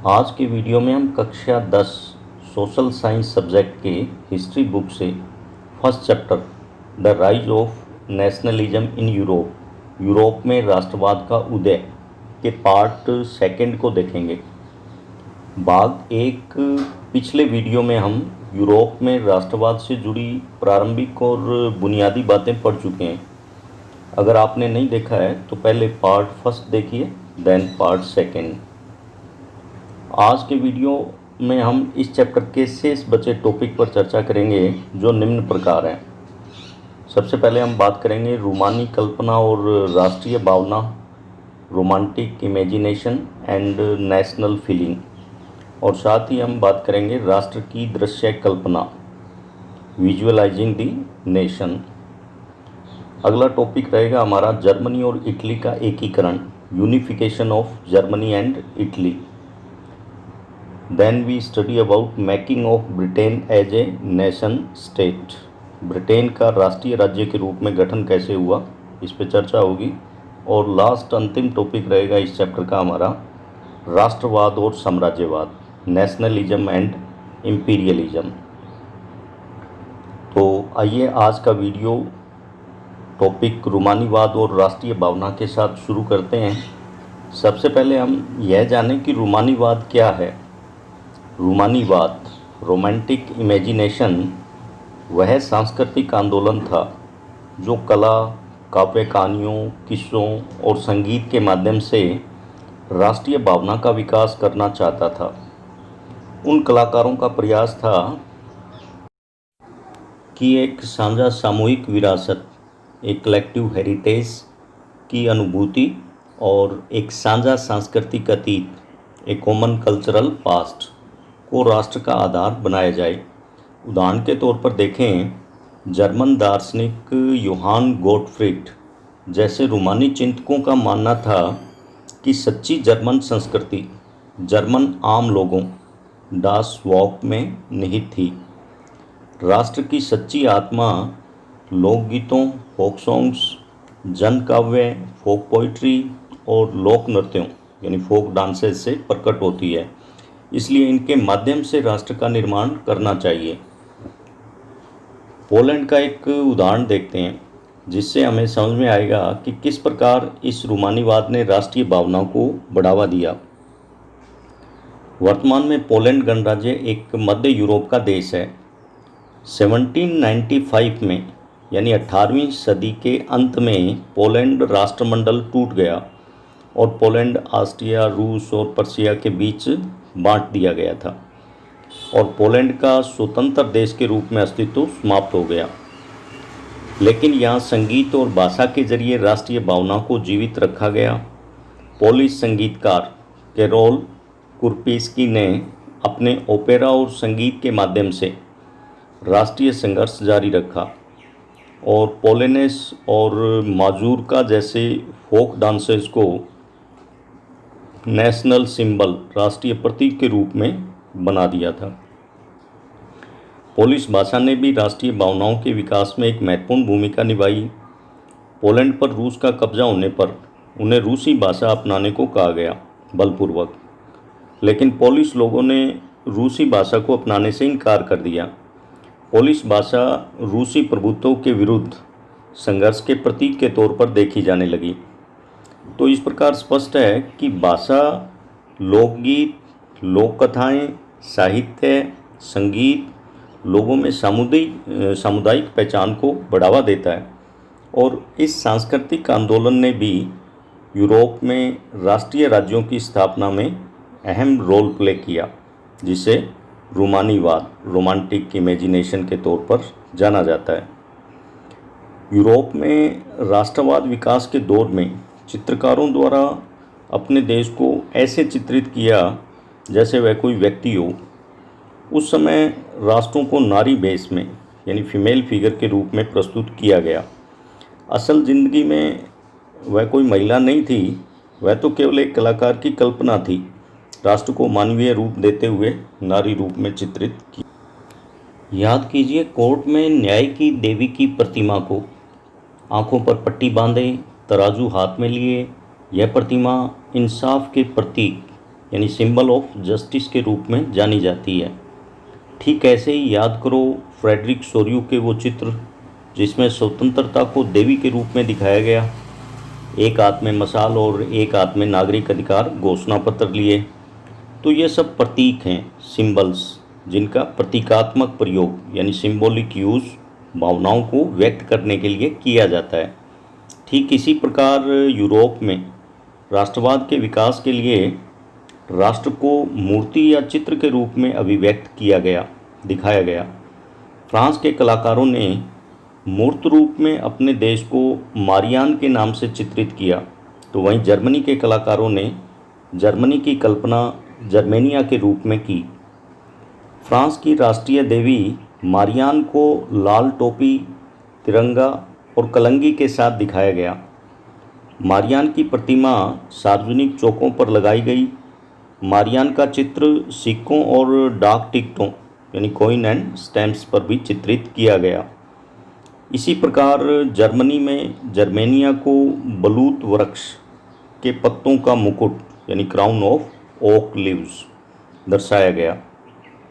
आज के वीडियो में हम कक्षा 10 सोशल साइंस सब्जेक्ट के हिस्ट्री बुक से first chapter the rise of nationalism in Europe में राष्ट्रवाद का उदय के पार्ट सेकंड को देखेंगे। भाग एक पिछले वीडियो में हम यूरोप में राष्ट्रवाद से जुड़ी प्रारंभिक और बुनियादी बातें पढ़ चुके हैं। अगर आपने नहीं देखा है तो पहले पार्ट फर्स्ट देखिए, देन पार्ट सेकंड। आज के वीडियो में हम इस चैप्टर के शेष बचे टॉपिक पर चर्चा करेंगे जो निम्न प्रकार हैं। सबसे पहले हम बात करेंगे रूमानी कल्पना और राष्ट्रीय भावना, romantic imagination and national feeling, और साथ ही हम बात करेंगे राष्ट्र की दृश्य कल्पना, विजुअलाइजिंग द नेशन। अगला टॉपिक रहेगा हमारा जर्मनी और इटली का एकीकरण, unification of Germany and Italy. Then we study about making of Britain as a nation state, Britain का राष्ट्रीय राज्य के रूप में गठन कैसे हुआ, इस पर चर्चा होगी। और लास्ट अंतिम टॉपिक रहेगा इस चैप्टर का हमारा राष्ट्रवाद और साम्राज्यवाद, नेशनलिज्म एंड इम्पीरियलिज्म। तो आइए आज का वीडियो टॉपिक रूमानीवाद और राष्ट्रीय भावना के साथ शुरू करते हैं। सबसे पहले हम यह जानें कि रूमानीवाद क्या है। रूमानीवाद, रोमांटिक इमेजिनेशन, वह सांस्कृतिक आंदोलन था जो कला, काव्य कहानियों, किस्सों और संगीत के माध्यम से राष्ट्रीय भावना का विकास करना चाहता था। उन कलाकारों का प्रयास था कि एक साझा सामूहिक विरासत, एक कलेक्टिव हेरिटेज की अनुभूति और एक साझा सांस्कृतिक अतीत, एक कॉमन कल्चरल पास्ट को राष्ट्र का आधार बनाया जाए। उदाहरण के तौर पर देखें, जर्मन दार्शनिक योहान गोटफ्रीड जैसे रूमानी चिंतकों का मानना था कि सच्ची जर्मन संस्कृति जर्मन आम लोगों, डास वॉक में निहित थी। राष्ट्र की सच्ची आत्मा लोकगीतों, फोक सॉन्ग्स, जन काव्य, फोक पोइट्री और लोक नृत्यों यानी फोक डांसेस से प्रकट होती है। इसलिए इनके माध्यम से राष्ट्र का निर्माण करना चाहिए। पोलैंड का एक उदाहरण देखते हैं जिससे हमें समझ में आएगा कि किस प्रकार इस रूमानीवाद ने राष्ट्रीय भावना को बढ़ावा दिया। वर्तमान में पोलैंड गणराज्य एक मध्य यूरोप का देश है। 1795 में यानी 18वीं सदी के अंत में पोलैंड राष्ट्रमंडल टूट गया और पोलैंड ऑस्ट्रिया, रूस और पर्शिया के बीच बांट दिया गया था और पोलैंड का स्वतंत्र देश के रूप में अस्तित्व समाप्त हो गया। लेकिन यहाँ संगीत और भाषा के जरिए राष्ट्रीय भावना को जीवित रखा गया। पोलिश संगीतकार कैरोल कुरपीस्की ने अपने ओपेरा और संगीत के माध्यम से राष्ट्रीय संघर्ष जारी रखा और पोलेनेस और माजूरका जैसे फोक डांसेस को नेशनल सिंबल, राष्ट्रीय प्रतीक के रूप में बना दिया था। पोलिश भाषा ने भी राष्ट्रीय भावनाओं के विकास में एक महत्वपूर्ण भूमिका निभाई। पोलैंड पर रूस का कब्जा होने पर उन्हें रूसी भाषा अपनाने को कहा गया बलपूर्वक, लेकिन पोलिश लोगों ने रूसी भाषा को अपनाने से इनकार कर दिया। पोलिश भाषा रूसी प्रभुत्व के विरुद्ध संघर्ष के प्रतीक के तौर पर देखी जाने लगी। तो इस प्रकार स्पष्ट है कि भाषा, लोकगीत, लोक कथाएँ, साहित्य, संगीत लोगों में सामुदायिक पहचान को बढ़ावा देता है और इस सांस्कृतिक आंदोलन ने भी यूरोप में राष्ट्रीय राज्यों की स्थापना में अहम रोल प्ले किया, जिसे रूमानीवाद, रोमांटिक इमेजिनेशन के तौर पर जाना जाता है। यूरोप में राष्ट्रवाद विकास के दौर में चित्रकारों द्वारा अपने देश को ऐसे चित्रित किया जैसे वह कोई व्यक्ति हो। उस समय राष्ट्रों को नारी भेष में यानी फीमेल फिगर के रूप में प्रस्तुत किया गया। असल ज़िंदगी में वह कोई महिला नहीं थी, वह तो केवल एक कलाकार की कल्पना थी। राष्ट्र को मानवीय रूप देते हुए नारी रूप में चित्रित किया। याद कीजिए, कोर्ट में न्याय की देवी की प्रतिमा को आंखों पर पट्टी बांधे, तराजू हाथ में लिए, यह प्रतिमा इंसाफ के प्रतीक यानी सिंबल ऑफ जस्टिस के रूप में जानी जाती है। ठीक ऐसे ही याद करो फ्रेडरिक सोर्यू के वो चित्र जिसमें स्वतंत्रता को देवी के रूप में दिखाया गया, एक हाथ में मशाल और एक हाथ में नागरिक अधिकार घोषणा पत्र लिए। तो ये सब प्रतीक हैं, सिंबल्स, जिनका प्रतीकात्मक प्रयोग यानी सिंबॉलिक यूज़ भावनाओं को व्यक्त करने के लिए किया जाता है। ठीक इसी प्रकार यूरोप में राष्ट्रवाद के विकास के लिए राष्ट्र को मूर्ति या चित्र के रूप में अभिव्यक्त किया गया, दिखाया गया। फ्रांस के कलाकारों ने मूर्त रूप में अपने देश को मारियान के नाम से चित्रित किया, तो वहीं जर्मनी के कलाकारों ने जर्मनी की कल्पना जर्मेनिया के रूप में की। फ्रांस की राष्ट्रीय देवी मारियान को लाल टोपी, तिरंगा और कलंगी के साथ दिखाया गया। मारियान की प्रतिमा सार्वजनिक चौकों पर लगाई गई। मारियान का चित्र सिक्कों और डाक टिकटों यानी कॉइन एंड स्टैम्प्स पर भी चित्रित किया गया। इसी प्रकार जर्मनी में जर्मेनिया को बलूत वृक्ष के पत्तों का मुकुट यानी क्राउन ऑफ ओक लीव्स दर्शाया गया।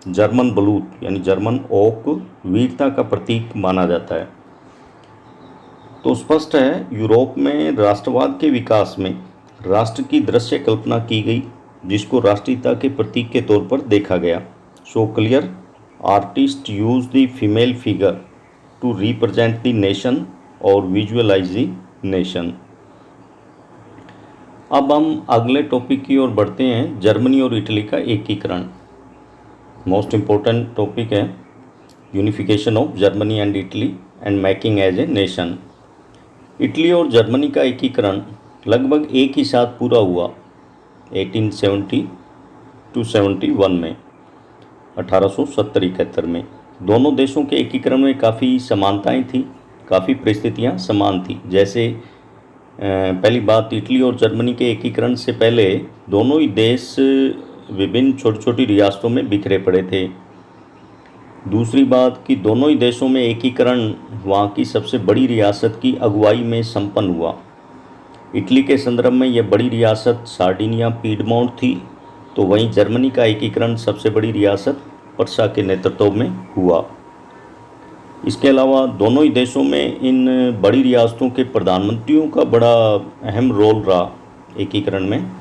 जर्मन बलूत यानी जर्मन ओक वीरता का प्रतीक माना जाता है। तो स्पष्ट है यूरोप में राष्ट्रवाद के विकास में राष्ट्र की दृश्य कल्पना की गई, जिसको राष्ट्रीयता के प्रतीक के तौर पर देखा गया। So clear artist use the female figure to represent the nation और विजुअलाइज द नेशन। अब हम अगले टॉपिक की ओर बढ़ते हैं, जर्मनी और इटली का एकीकरण। मोस्ट इम्पोर्टेंट टॉपिक है unification of Germany and Italy and making as a nation. Italy और जर्मनी का एकीकरण लगभग एक ही साथ पूरा हुआ 1870 to 71 में, 1870-71 में। दोनों देशों के एकीकरण में काफ़ी समानताएं थी, काफ़ी परिस्थितियां समान थी। जैसे पहली बात, इटली और जर्मनी के एकीकरण से पहले दोनों ही देश विभिन्न छोटी छोटी रियासतों में बिखरे पड़े थे। दूसरी बात कि दोनों ही देशों में एकीकरण वहाँ की सबसे बड़ी रियासत की अगुवाई में संपन्न हुआ। इटली के संदर्भ में यह बड़ी रियासत सार्डिनिया पीडमोंट थी, तो वहीं जर्मनी का एकीकरण सबसे बड़ी रियासत पर्सा के नेतृत्व में हुआ। इसके अलावा दोनों ही देशों में इन बड़ी रियासतों के प्रधानमंत्रियों का बड़ा अहम रोल रहा एकीकरण में।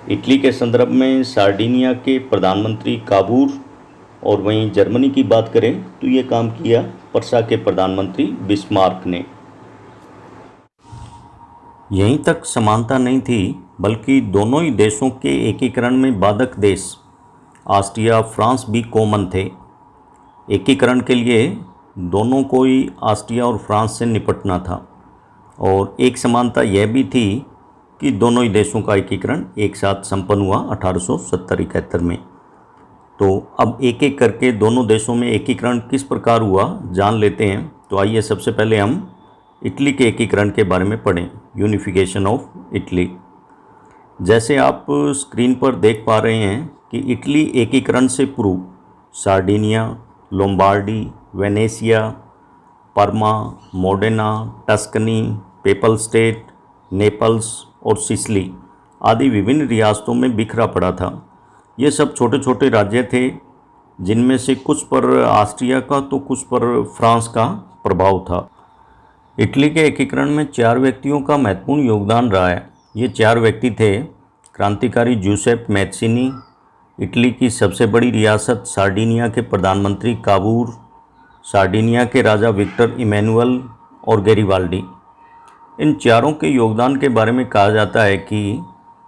इटली के संदर्भ में सार्डिनिया के प्रधानमंत्री काबूर, और वहीं जर्मनी की बात करें तो ये काम किया पर्सा के प्रधानमंत्री बिस्मार्क ने। यहीं तक समानता नहीं थी, बल्कि दोनों ही देशों के एकीकरण में बाधक देश ऑस्ट्रिया फ्रांस भी कॉमन थे। एकीकरण के लिए दोनों को ही ऑस्ट्रिया और फ्रांस से निपटना था, और एक समानता यह भी थी कि दोनों ही देशों का एकीकरण एक साथ संपन्न हुआ 1870-71 में। तो अब एक एक करके दोनों देशों में एकीकरण किस प्रकार हुआ जान लेते हैं। तो आइए सबसे पहले हम इटली के एकीकरण के बारे में पढ़ें, यूनिफिकेशन ऑफ इटली। जैसे आप स्क्रीन पर देख पा रहे हैं कि इटली एकीकरण से पूर्व Sardinia, Lombardy, Venetia, Parma, Modena, Tuscany, papal state, Naples और सिसिली आदि विभिन्न रियासतों में बिखरा पड़ा था। ये सब छोटे छोटे राज्य थे, जिनमें से कुछ पर ऑस्ट्रिया का तो कुछ पर फ्रांस का प्रभाव था। इटली के एकीकरण में 4 व्यक्तियों का महत्वपूर्ण योगदान रहा है। ये 4 व्यक्ति थे क्रांतिकारी जूसेप मैत्सिनी, इटली की सबसे बड़ी रियासत सार्डिनिया के प्रधानमंत्री काबूर, सार्डिनिया के राजा विक्टर इमैनुअल और गैरिबाल्डी। इन चारों के योगदान के बारे में कहा जाता है कि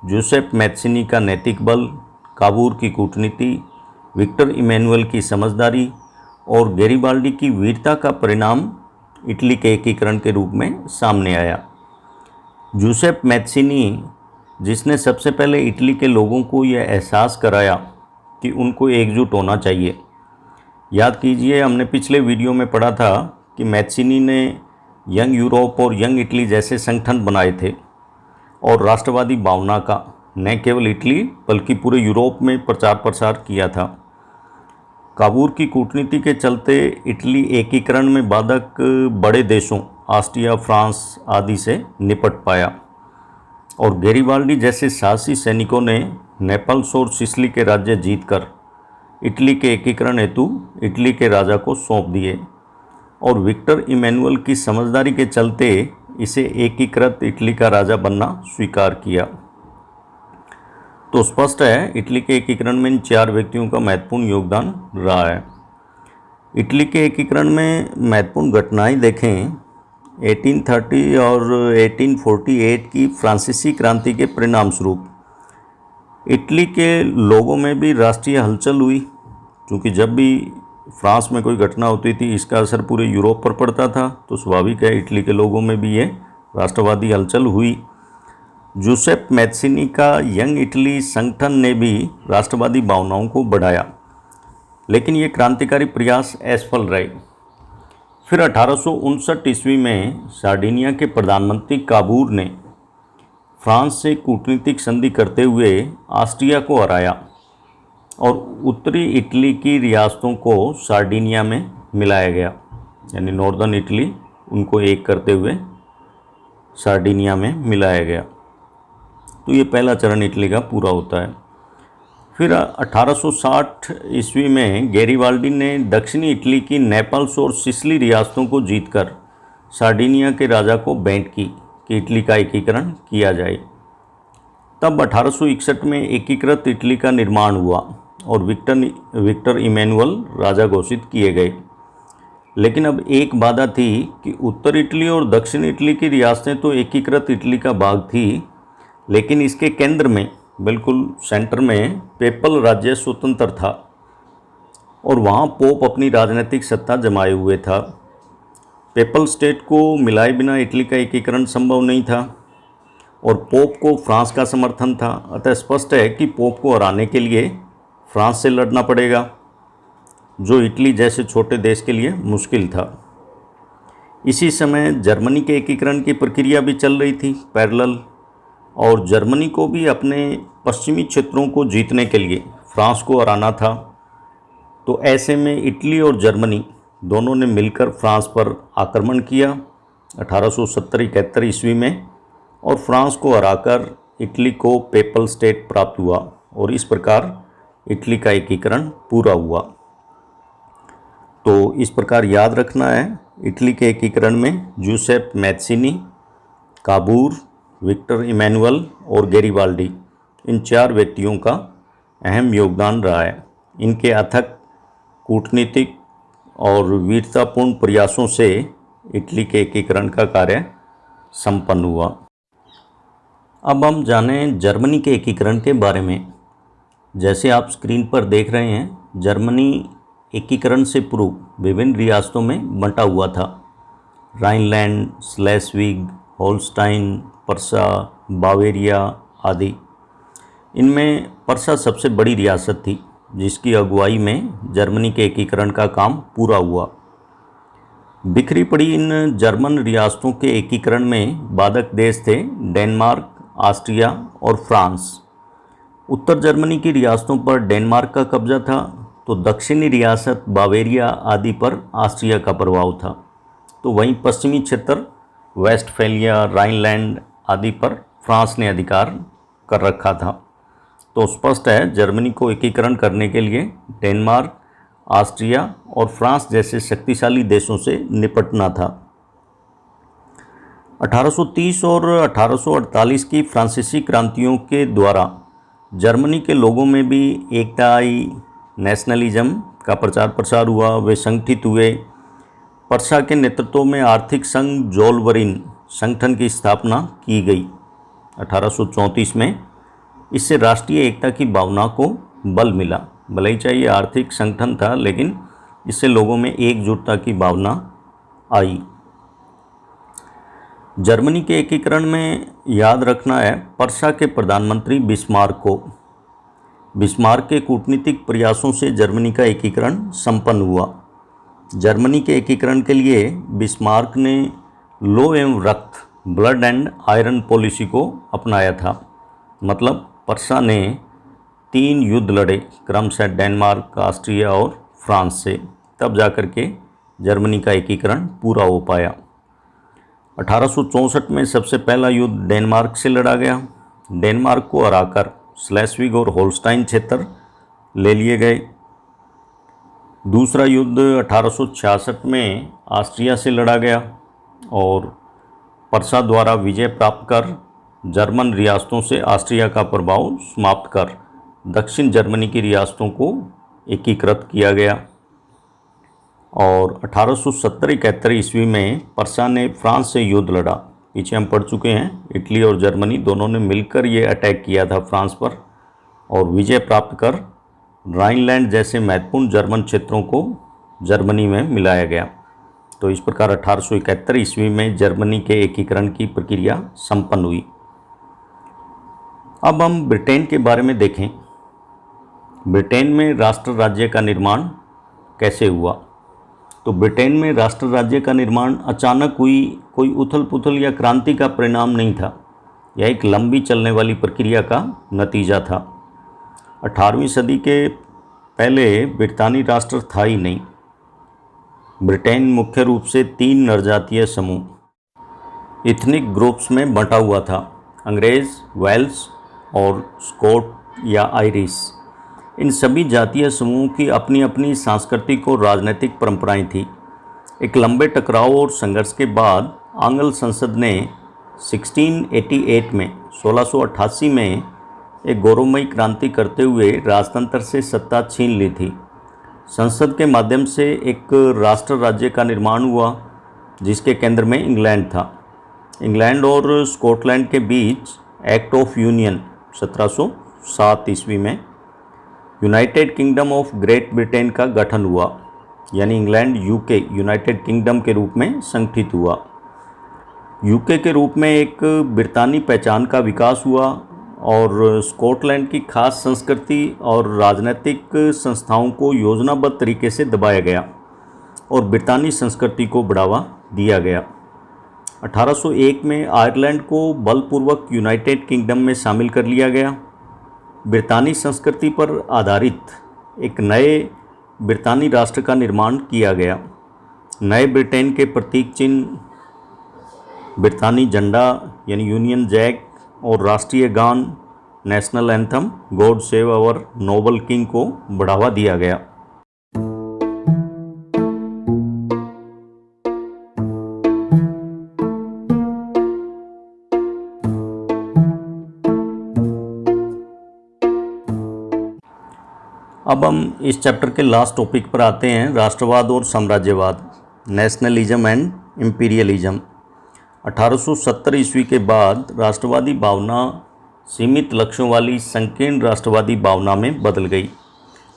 जूसेप मैत्सिनी का नैतिक बल, काबूर की कूटनीति, विक्टर इमैनुअल की समझदारी और गैरिबाल्डी की वीरता का परिणाम इटली के एकीकरण के रूप में सामने आया। जूसेप मैत्सिनी, जिसने सबसे पहले इटली के लोगों को यह एहसास कराया कि उनको एकजुट होना चाहिए। याद कीजिए, हमने पिछले वीडियो में पढ़ा था कि मैत्सिनी ने यंग यूरोप और यंग इटली जैसे संगठन बनाए थे और राष्ट्रवादी भावना का न केवल इटली बल्कि पूरे यूरोप में प्रचार प्रसार किया था। काबूर की कूटनीति के चलते इटली एकीकरण में बाधक बड़े देशों ऑस्ट्रिया, फ्रांस आदि से निपट पाया, और गैरिबाल्डी जैसे साहसी सैनिकों ने नेपल्स और सिसिली के राज्य जीतकर इटली के एकीकरण हेतु इटली के राजा को सौंप दिए और विक्टर इमैनुअल की समझदारी के चलते इसे एकीकृत इटली का राजा बनना स्वीकार किया। तो स्पष्ट है इटली के एकीकरण में इन 4 व्यक्तियों का महत्वपूर्ण योगदान रहा है। इटली के एकीकरण में महत्वपूर्ण घटनाएं देखें। 1830 और 1848 की फ्रांसीसी क्रांति के परिणाम स्वरूप इटली के लोगों में भी राष्ट्रीय हलचल हुई, क्योंकि जब भी फ्रांस में कोई घटना होती थी इसका असर पूरे यूरोप पर पड़ता था, तो स्वाभाविक है इटली के लोगों में भी ये राष्ट्रवादी हलचल हुई। जूसेप मैत्सिनी का यंग इटली संगठन ने भी राष्ट्रवादी भावनाओं को बढ़ाया, लेकिन ये क्रांतिकारी प्रयास असफल रहे। फिर 1859 ईस्वी में सार्डिनिया के प्रधानमंत्री काबूर ने फ्रांस से कूटनीतिक संधि करते हुए ऑस्ट्रिया को हराया और उत्तरी इटली की रियासतों को सार्डिनिया में मिलाया गया, यानी नॉर्दर्न इटली उनको एक करते हुए सार्डिनिया में मिलाया गया। तो ये पहला चरण इटली का पूरा होता है। फिर 1860 ईस्वी में गैरिबाल्डी ने दक्षिणी इटली की नेपल्स और सिसिली रियासतों को जीतकर सार्डिनिया के राजा को भेंट की कि इटली का एकीकरण किया जाए। तब 1861 में एकीकृत इटली का निर्माण हुआ और विक्टर इमैनुअल राजा घोषित किए गए। लेकिन अब एक बाधा थी कि उत्तर इटली और दक्षिण इटली की रियासतें तो एकीकृत इटली का भाग थी, लेकिन इसके केंद्र में बिल्कुल सेंटर में पेपल राज्य स्वतंत्र था और वहाँ पोप अपनी राजनीतिक सत्ता जमाए हुए था। पेपल स्टेट को मिलाए बिना इटली का एकीकरण संभव नहीं था और पोप को फ्रांस का समर्थन था। अतः स्पष्ट है कि पोप को हराने के लिए फ्रांस से लड़ना पड़ेगा, जो इटली जैसे छोटे देश के लिए मुश्किल था। इसी समय जर्मनी के एकीकरण की प्रक्रिया भी चल रही थी पैरेलल, और जर्मनी को भी अपने पश्चिमी क्षेत्रों को जीतने के लिए फ्रांस को हराना था। तो ऐसे में इटली और जर्मनी दोनों ने मिलकर फ्रांस पर आक्रमण किया 1870-71 ईस्वी में, और फ्रांस को हराकर इटली को पेपल स्टेट प्राप्त हुआ और इस प्रकार इटली का एकीकरण पूरा हुआ। तो इस प्रकार याद रखना है, इटली के एकीकरण में जूसेप मैत्सिनी, काबूर, विक्टर इमैनुअल और गैरिबाल्डी, इन 4 व्यक्तियों का अहम योगदान रहा है। इनके अथक कूटनीतिक और वीरतापूर्ण प्रयासों से इटली के एकीकरण का कार्य संपन्न हुआ। अब हम जानें जर्मनी के एकीकरण के बारे में। जैसे आप स्क्रीन पर देख रहे हैं, जर्मनी एकीकरण से पूर्व विभिन्न रियासतों में बंटा हुआ था। राइनलैंड, स्लेस्विग, होल्स्टाइन, पर्सा, बावेरिया आदि। इनमें पर्सा सबसे बड़ी रियासत थी, जिसकी अगुवाई में जर्मनी के एकीकरण का काम पूरा हुआ। बिखरी पड़ी इन जर्मन रियासतों के एकीकरण में बाधक देश थे डेनमार्क, ऑस्ट्रिया और फ्रांस। उत्तर जर्मनी की रियासतों पर डेनमार्क का कब्जा था, तो दक्षिणी रियासत बावेरिया आदि पर ऑस्ट्रिया का प्रभाव था। तो वहीं पश्चिमी क्षेत्र वेस्टफैलिया, राइनलैंड आदि पर फ्रांस ने अधिकार कर रखा था। तो स्पष्ट है जर्मनी को एकीकरण करने के लिए डेनमार्क, ऑस्ट्रिया और फ्रांस जैसे शक्तिशाली देशों से निपटना था। 1830 और 1848 की फ्रांसीसी क्रांतियों के द्वारा जर्मनी के लोगों में भी एकता आई, नेशनलिज्म का प्रचार प्रसार हुआ, वे संगठित हुए। पर्सा के नेतृत्व में आर्थिक संघ जोलवरिन संगठन की स्थापना की गई 1834 में। इससे राष्ट्रीय एकता की भावना को बल मिला। भले ही चाहिए आर्थिक संगठन था, लेकिन इससे लोगों में एकजुटता की भावना आई। जर्मनी के एकीकरण में याद रखना है पर्सा के प्रधानमंत्री बिस्मार्क को। बिस्मार्क के कूटनीतिक प्रयासों से जर्मनी का एकीकरण संपन्न हुआ। जर्मनी के एकीकरण के लिए बिस्मार्क ने लो एवं रक्त, ब्लड एंड आयरन पॉलिसी को अपनाया था। मतलब पर्सा ने 3 युद्ध लड़े क्रमशः डेनमार्क, ऑस्ट्रिया और फ्रांस से, तब जाकर के जर्मनी का एकीकरण पूरा हो पाया। 1864 में सबसे पहला युद्ध डेनमार्क से लड़ा गया। डेनमार्क को हराकर स्लेस्विग और होल्स्टाइन क्षेत्र ले लिए गए। दूसरा युद्ध 1866 में ऑस्ट्रिया से लड़ा गया और पर्सा द्वारा विजय प्राप्त कर जर्मन रियासतों से ऑस्ट्रिया का प्रभाव समाप्त कर दक्षिण जर्मनी की रियासतों को एकीकृत किया गया। और 1870-71 ईस्वी में पर्सा ने फ्रांस से युद्ध लड़ा। पीछे हम पढ़ चुके हैं, इटली और जर्मनी दोनों ने मिलकर ये अटैक किया था फ्रांस पर और विजय प्राप्त कर राइनलैंड जैसे महत्वपूर्ण जर्मन क्षेत्रों को जर्मनी में मिलाया गया। तो इस प्रकार 1871 ईस्वी में जर्मनी के एकीकरण की प्रक्रिया संपन्न हुई। अब हम ब्रिटेन के बारे में देखें। ब्रिटेन में राष्ट्र राज्य का निर्माण कैसे हुआ? तो ब्रिटेन में राष्ट्र राज्य का निर्माण अचानक हुई कोई उथल पुथल या क्रांति का परिणाम नहीं था। यह एक लंबी चलने वाली प्रक्रिया का नतीजा था। 18वीं सदी के पहले ब्रितानी राष्ट्र था ही नहीं। ब्रिटेन मुख्य रूप से 3 नरजातीय समूह इथनिक ग्रुप्स में बंटा हुआ था, अंग्रेज़, वेल्स और स्कॉट या आयरिश। इन सभी जातीय समूहों की अपनी अपनी सांस्कृतिक और राजनीतिक परंपराएं थी। एक लंबे टकराव और संघर्ष के बाद आंग्ल संसद ने 1688 में एक गौरवमयी क्रांति करते हुए राजतंत्र से सत्ता छीन ली थी। संसद के माध्यम से एक राष्ट्र राज्य का निर्माण हुआ जिसके केंद्र में इंग्लैंड था। इंग्लैंड और स्कॉटलैंड के बीच एक्ट ऑफ यूनियन 1707 ईस्वी में United kingdom of great Britain का गठन हुआ, यानी इंग्लैंड यूके यूनाइटेड किंगडम के रूप में संगठित हुआ। यूके के रूप में एक ब्रितानी पहचान का विकास हुआ और स्कॉटलैंड की खास संस्कृति और राजनीतिक संस्थाओं को योजनाबद्ध तरीके से दबाया गया और ब्रितानी संस्कृति को बढ़ावा दिया गया। 1801 में आयरलैंड को बलपूर्वक यूनाइटेड किंगडम में शामिल कर लिया गया। ब्रितानी संस्कृति पर आधारित एक नए ब्रितानी राष्ट्र का निर्माण किया गया। नए ब्रिटेन के प्रतीक चिन्ह ब्रितानी झंडा यानी यूनियन जैक और राष्ट्रीय गान national anthem God save our noble king को बढ़ावा दिया गया। अब हम इस चैप्टर के लास्ट टॉपिक पर आते हैं, राष्ट्रवाद और साम्राज्यवाद, नेशनलिज्म एंड इम्पीरियलिज्म। 1870 ईस्वी के बाद राष्ट्रवादी भावना सीमित लक्ष्यों वाली संकीर्ण राष्ट्रवादी भावना में बदल गई।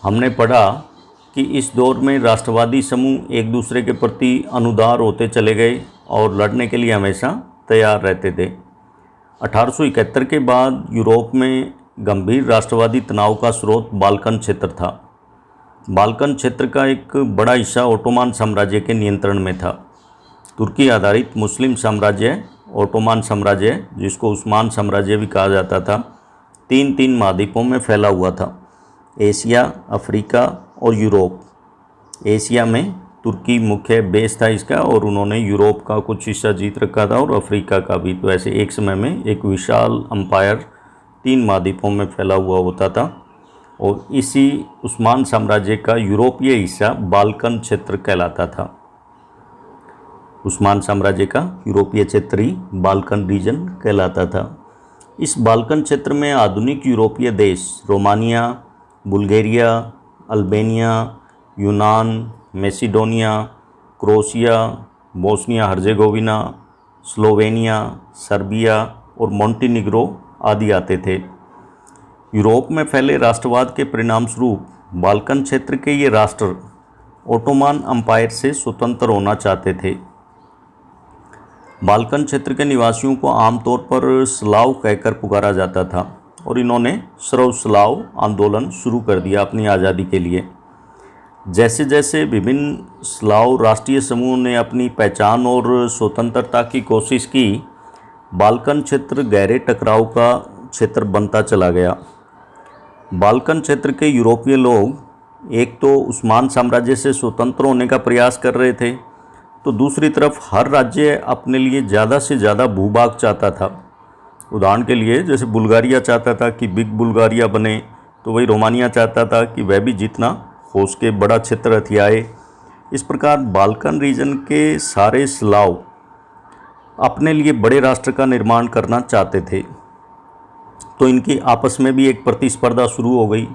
हमने पढ़ा कि इस दौर में राष्ट्रवादी समूह एक दूसरे के प्रति अनुदार होते चले गए और लड़ने के लिए हमेशा तैयार रहते थे। 1871 के बाद यूरोप में गंभीर राष्ट्रवादी तनाव का स्रोत बाल्कन क्षेत्र था। बाल्कन क्षेत्र का एक बड़ा हिस्सा ओटोमान साम्राज्य के नियंत्रण में था। तुर्की आधारित मुस्लिम साम्राज्य ओटोमान साम्राज्य, जिसको उस्मान साम्राज्य भी कहा जाता था, 3 महाद्वीपों में फैला हुआ था, एशिया, अफ्रीका और यूरोप। एशिया में तुर्की मुख्य बेस था इसका और उन्होंने यूरोप का कुछ हिस्सा जीत रखा था और अफ्रीका का भी। तो ऐसे एक समय में एक विशाल अंपायर 3 महाद्वीपों में फैला हुआ होता था और इसी उस्मान साम्राज्य का यूरोपीय हिस्सा बाल्कन क्षेत्र कहलाता था। उस्मान साम्राज्य का यूरोपीय क्षेत्र ही बाल्कन रीजन कहलाता था। इस बाल्कन क्षेत्र में आधुनिक यूरोपीय देश रोमानिया, बुल्गारिया, अल्बानिया, यूनान, Macedonia, Croatia, Bosnia Herzegovina, Slovenia, Serbia और मोंटेनिग्रो आदि आते थे। यूरोप में फैले राष्ट्रवाद के परिणाम स्वरूप बाल्कन क्षेत्र के ये राष्ट्र ओटोमान अम्पायर से स्वतंत्र होना चाहते थे। बाल्कन क्षेत्र के निवासियों को आमतौर पर स्लाव कहकर पुकारा जाता था और इन्होंने सर्व स्लाव आंदोलन शुरू कर दिया अपनी आज़ादी के लिए। जैसे जैसे विभिन्न स्लाव राष्ट्रीय समूहों ने अपनी पहचान और स्वतंत्रता की कोशिश की, बाल्कन क्षेत्र गहरे टकराव का क्षेत्र बनता चला गया। बाल्कन क्षेत्र के यूरोपीय लोग एक तो उस्मान साम्राज्य से स्वतंत्र होने का प्रयास कर रहे थे, तो दूसरी तरफ हर राज्य अपने लिए ज़्यादा से ज़्यादा भूभाग चाहता था उदाहरण के लिए जैसे बुल्गारिया चाहता था कि बिग बुल्गारिया बने, तो वही रोमानिया चाहता था कि वह भी जितना हो सके बड़ा क्षेत्र हथियाए। इस प्रकार बाल्कन रीजन के सारे स्लाव अपने लिए बड़े राष्ट्र का निर्माण करना चाहते थे, तो इनकी आपस में भी एक प्रतिस्पर्धा शुरू हो गई।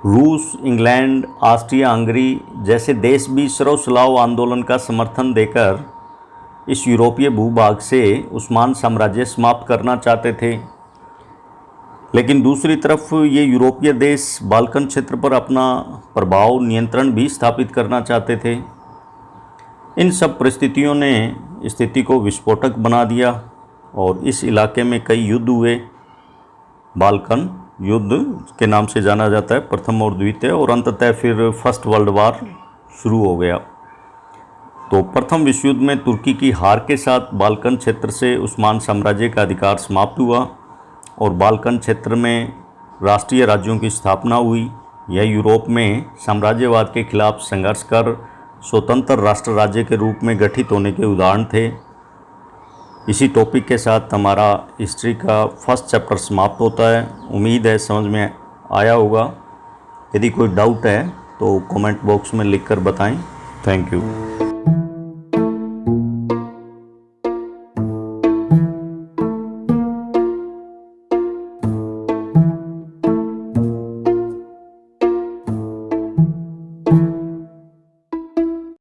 रूस, इंग्लैंड, ऑस्ट्रिया हंगरी जैसे देश भी सर्व स्लाव आंदोलन का समर्थन देकर इस यूरोपीय भूभाग से उस्मान साम्राज्य समाप्त करना चाहते थे। लेकिन दूसरी तरफ ये यूरोपीय देश बाल्कन क्षेत्र पर अपना प्रभाव नियंत्रण भी स्थापित करना चाहते थे। इन सब परिस्थितियों ने स्थिति को विस्फोटक बना दिया और इस इलाके में कई युद्ध हुए। बाल्कन युद्ध के नाम से जाना जाता है, प्रथम और द्वितीय, और अंततः फिर फर्स्ट वर्ल्ड वार शुरू हो गया। तो प्रथम विश्व युद्ध में तुर्की की हार के साथ बाल्कन क्षेत्र से उस्मान साम्राज्य का अधिकार समाप्त हुआ और बाल्कन क्षेत्र में राष्ट्रीय राज्यों की स्थापना हुई। यह यूरोप में साम्राज्यवाद के खिलाफ संघर्ष कर स्वतंत्र राष्ट्र राज्य के रूप में गठित होने के उदाहरण थे। इसी टॉपिक के साथ हमारा हिस्ट्री का फर्स्ट चैप्टर समाप्त होता है। उम्मीद है समझ में आया होगा। यदि कोई डाउट है तो कमेंट बॉक्स में लिखकर बताएं। Thank you.